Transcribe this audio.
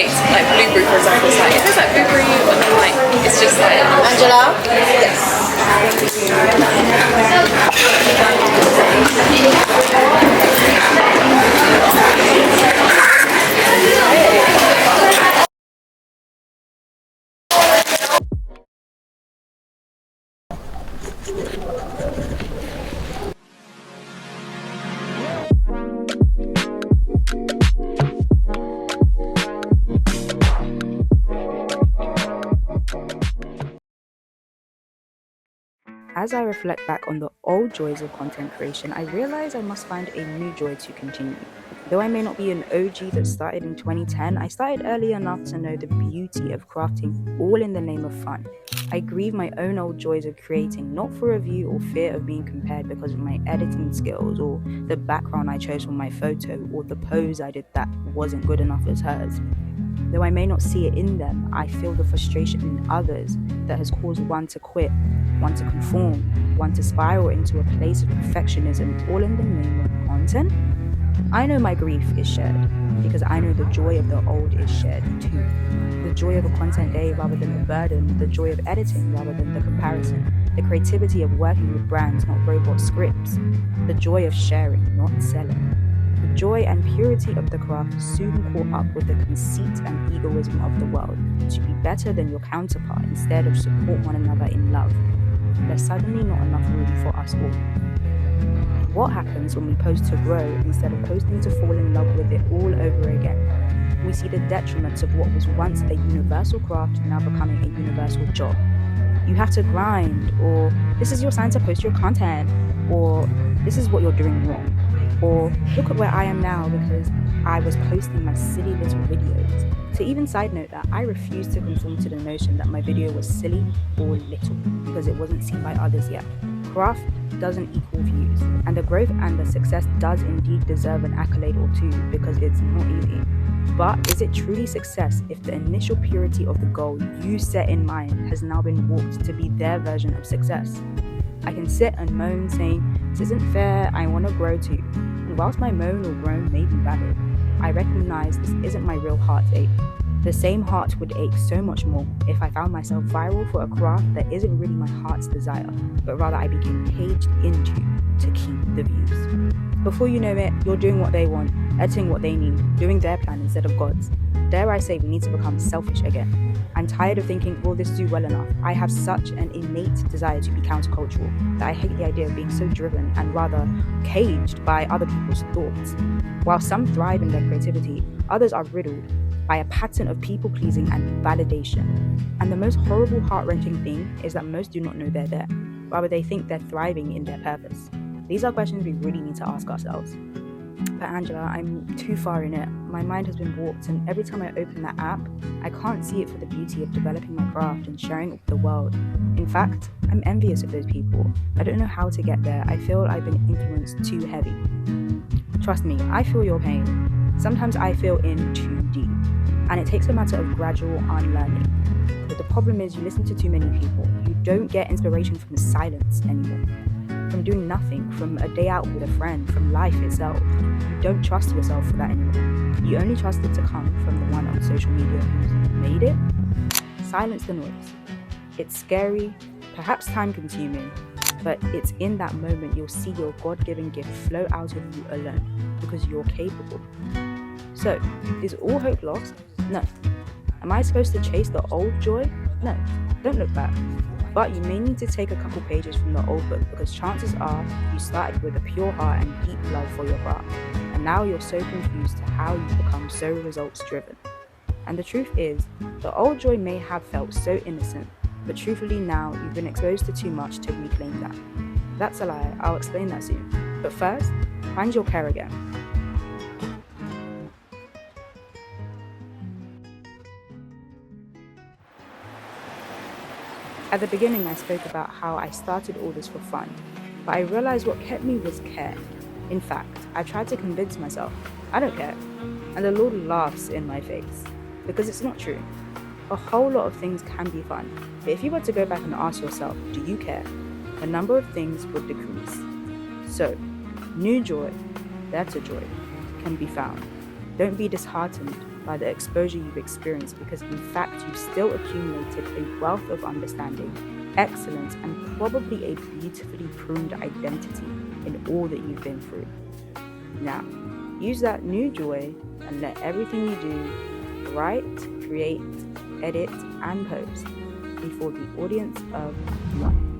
picked like blueberry, for example. It's like, if there's like blueberry, but then like, it's just like... Angela? Yes. As I reflect back on the old joys of content creation, I realize I must find a new joy to continue. Though I may not be an OG that started in 2010, I started early enough to know the beauty of crafting, all in the name of fun. I grieve my own old joys of creating, not for review or fear of being compared because of my editing skills or the background I chose for my photo or the pose I did that wasn't good enough as hers. Though I may not see it in them, I feel the frustration in others that has caused one to quit, one to conform, one to spiral into a place of perfectionism, all in the name of content. I know my grief is shared because I know the joy of the old is shared too. The joy of a content day rather than the burden, the joy of editing rather than the comparison, the creativity of working with brands, not robot scripts, the joy of sharing, not selling. The joy and purity of the craft soon caught up with the conceit and egoism of the world to be better than your counterpart instead of support one another in love. There's suddenly not enough room for us all. What happens when we post to grow instead of posting to fall in love with it all over again? We see the detriments of what was once a universal craft now becoming a universal job. You have to grind, or this is your sign to post your content, or this is what you're doing wrong, or look at where I am now because I was posting my silly little videos. To even side note that I refuse to conform to the notion that my video was silly or little because it wasn't seen by others yet. Craft doesn't equal views, and the growth and the success does indeed deserve an accolade or two because it's not easy. But is it truly success if the initial purity of the goal you set in mind has now been warped to be their version of success? I can sit and moan saying, this isn't fair, I want to grow too. And whilst my moan or groan may be valid, I recognize this isn't my real heart's ache. The same heart would ache so much more if I found myself viral for a craft that isn't really my heart's desire, but rather I became caged into to keep the views. Before you know it, you're doing what they want, editing what they need, doing their plan instead of God's. Dare I say we need to become selfish again. I'm tired of thinking, will this do well enough? I have such an innate desire to be countercultural that I hate the idea of being so driven and rather caged by other people's thoughts. While some thrive in their creativity, others are riddled by a pattern of people-pleasing and validation. And the most horrible, heart-wrenching thing is that most do not know they're there. Rather, they think they're thriving in their purpose. These are questions we really need to ask ourselves. But Angela, I'm too far in it. My mind has been warped, and every time I open that app, I can't see it for the beauty of developing my craft and sharing it with the world. In fact, I'm envious of those people. I don't know how to get there. I feel I've been influenced too heavy. Trust me, I feel your pain. Sometimes I feel in too deep, and it takes a matter of gradual unlearning. But the problem is you listen to too many people. You don't get inspiration from silence anymore. From doing nothing, from a day out with a friend, from life itself. You don't trust yourself for that anymore. You only trust it to come from the one on social media who's made it. Silence the noise. It's scary, perhaps time-consuming, but it's in that moment you'll see your God-given gift flow out of you alone, because you're capable. So, is all hope lost? No. Am I supposed to chase the old joy? No. Don't look back. But you may need to take a couple pages from the old book because chances are you started with a pure heart and deep love for your craft, and now you're so confused to how you've become so results driven. And the truth is, the old joy may have felt so innocent, but truthfully now you've been exposed to too much to reclaim that. That's a lie, I'll explain that soon. But first, find your care again. At the beginning, I spoke about how I started all this for fun, but I realized what kept me was care. In fact, I tried to convince myself, I don't care, and the Lord laughs in my face, because it's not true. A whole lot of things can be fun, but if you were to go back and ask yourself, do you care? The number of things would decrease. So, new joy, better joy, can be found. Don't be disheartened by the exposure you've experienced, because in fact you've still accumulated a wealth of understanding, excellence, and probably a beautifully pruned identity in all that you've been through. Now, use that new joy and let everything you do, write, create, edit, and post, be for the audience of one.